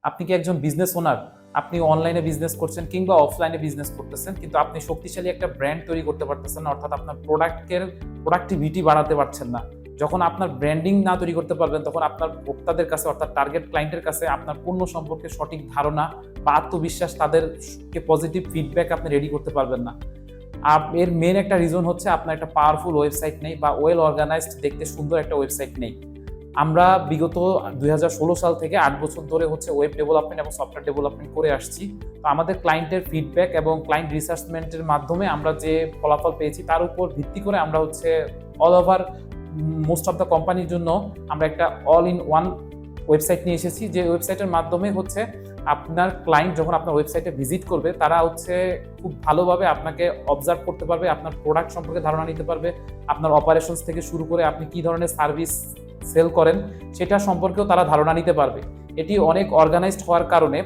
আপনি কি একজন বিজনেস ওনার? আপনি অনলাইনে বিজনেস করছেন কিংবা অফলাইনে বিজনেস করতেছেন, কিন্তু আপনি শক্তিশালী একটা ব্র্যান্ড তৈরি করতে পারতেছেন না, অর্থাৎ আপনার প্রোডাক্টিভিটি বাড়াতে পারছেন না। যখন আপনার ব্র্যান্ডিং না তৈরি করতে পারবেন, তখন আপনার ভোক্তাদের কাছে অর্থাৎ টার্গেট ক্লায়েন্টের কাছে আপনার পণ্য সম্পর্কে সঠিক ধারণা বা আত্মবিশ্বাস, তাদেরকে পজিটিভ ফিডব্যাক আপনি রেডি করতে পারবেন না। এর মেন একটা রিজন হচ্ছে আপনার একটা পাওয়ারফুল ওয়েবসাইট নেই বা ওয়েল অর্গানাইজড দেখতে সুন্দর একটা ওয়েবসাইট নেই। আমরা বিগত 2016 সাল থেকে 8 বছর ধরে হচ্ছে ওয়েব ডেভেলপমেন্ট এবং সফটওয়্যার ডেভেলপমেন্ট করে আসছি। তো আমাদের ক্লায়েন্টের ফিডব্যাক এবং ক্লায়েন্ট রিসার্চমেন্টের মাধ্যমে আমরা যে ফলাফল পেয়েছি তার উপর ভিত্তি করে আমরা হচ্ছে all over most of the কোম্পানির জন্য আমরা একটা অল ইন ওয়ান ওয়েবসাইট নিয়ে এসেছি, যে ওয়েবসাইটের মাধ্যমে হচ্ছে আপনার ক্লায়েন্ট যখন আপনার ওয়েবসাইটে ভিজিট করবে, তারা হচ্ছে খুব ভালোভাবে আপনাকে অবজার্ভ করতে পারবে, আপনার প্রোডাক্ট সম্পর্কে ধারণা নিতে পারবে, আপনার অপারেশনস থেকে শুরু করে আপনি কি ধরনের সার্ভিস সেল করেন সেটা সম্পর্কেও তারা ধারণা নিতে পারবে। এটি অনেক অর্গানাইজড হওয়ার কারণে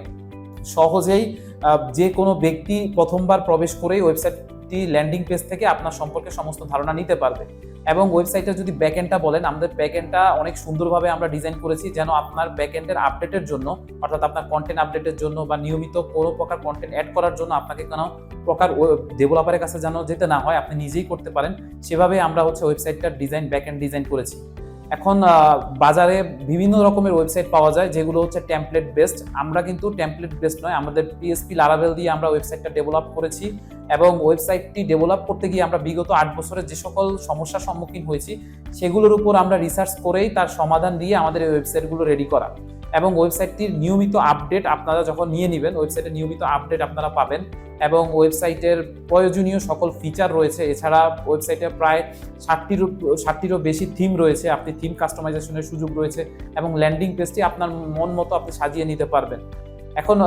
সহজেই যে কোনো ব্যক্তি প্রথমবার প্রবেশ করেই ওয়েবসাইটটি ল্যান্ডিং পেজ থেকে আপনার সম্পর্কে সমস্ত ধারণা নিতে পারবে। এবং ওয়েবসাইটের যদি ব্যাকএন্ডটা বলেন, আমাদের ব্যাকএন্ডটা অনেক সুন্দরভাবে আমরা ডিজাইন করেছি যেন আপনার ব্যাকএন্ডের আপডেটের জন্য, অর্থাৎ আপনার কন্টেন্ট আপডেটের জন্য বা নিয়মিত কোনো প্রকার কন্টেন্ট অ্যাড করার জন্য আপনাকে কোনো প্রকার ডেভেলপারের কাছে যেন যেতে না হয়, আপনি নিজেই করতে পারেন, সেভাবে আমরা হচ্ছে ওয়েবসাইটটার ডিজাইন ব্যাকএন্ড ডিজাইন করেছি। এখন বাজারে বিভিন্ন রকমের ওয়েবসাইট পাওয়া যায় যেগুলো হচ্ছে টেমপ্লেট বেসড। আমরা কিন্তু টেমপ্লেট বেসড নয়, আমাদের পিএসপি লারাভেল দিয়ে আমরা ওয়েবসাইটটা ডেভেলপ করেছি এবং ওয়েবসাইটটি ডেভেলপ করতে গিয়ে আমরা বিগত 8 বছরে যে সকল সমস্যার সম্মুখীন হয়েছি সেগুলোর উপর আমরা রিসার্চ করেই তার সমাধান দিয়ে আমাদের এই ওয়েবসাইটগুলো রেডি করা। এবং ওয়েবসাইটটির নিয়মিত আপডেট আপনারা যখন নিয়ে নেবেন, ওয়েবসাইটের নিয়মিত আপডেট আপনারা পাবেন এবং ওয়েবসাইটের প্রয়োজনীয় সকল ফিচার রয়েছে। এছাড়া ওয়েবসাইটে প্রায় 60টিরও বেশি থিম রয়েছে, আপনি থিম কাস্টমাইজেশনের সুযোগ রয়েছে এবং ল্যান্ডিং পেজটি আপনার মন মতো আপনি সাজিয়ে নিতে পারবেন। এখন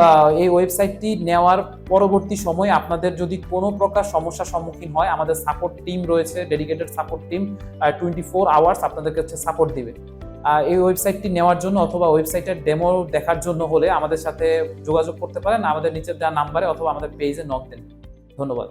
এই ওয়েবসাইটটি নেওয়ার পরবর্তী সময়ে আপনাদের যদি কোনো প্রকার সমস্যার সম্মুখীন হয়, আমাদের সাপোর্ট টিম রয়েছে, ডেডিকেটেড সাপোর্ট টিম 24 আওয়ার্স আপনাদের কাছে সাপোর্ট দিবে। এই ওয়েবসাইটটি নেওয়ার জন্য অথবা ওয়েবসাইটের ডেমো দেখার জন্য হলে আমাদের সাথে যোগাযোগ করতে পারেন আমাদের নিচের দেওয়া নাম্বারে অথবা আমাদের পেজে নক দেন। ধন্যবাদ।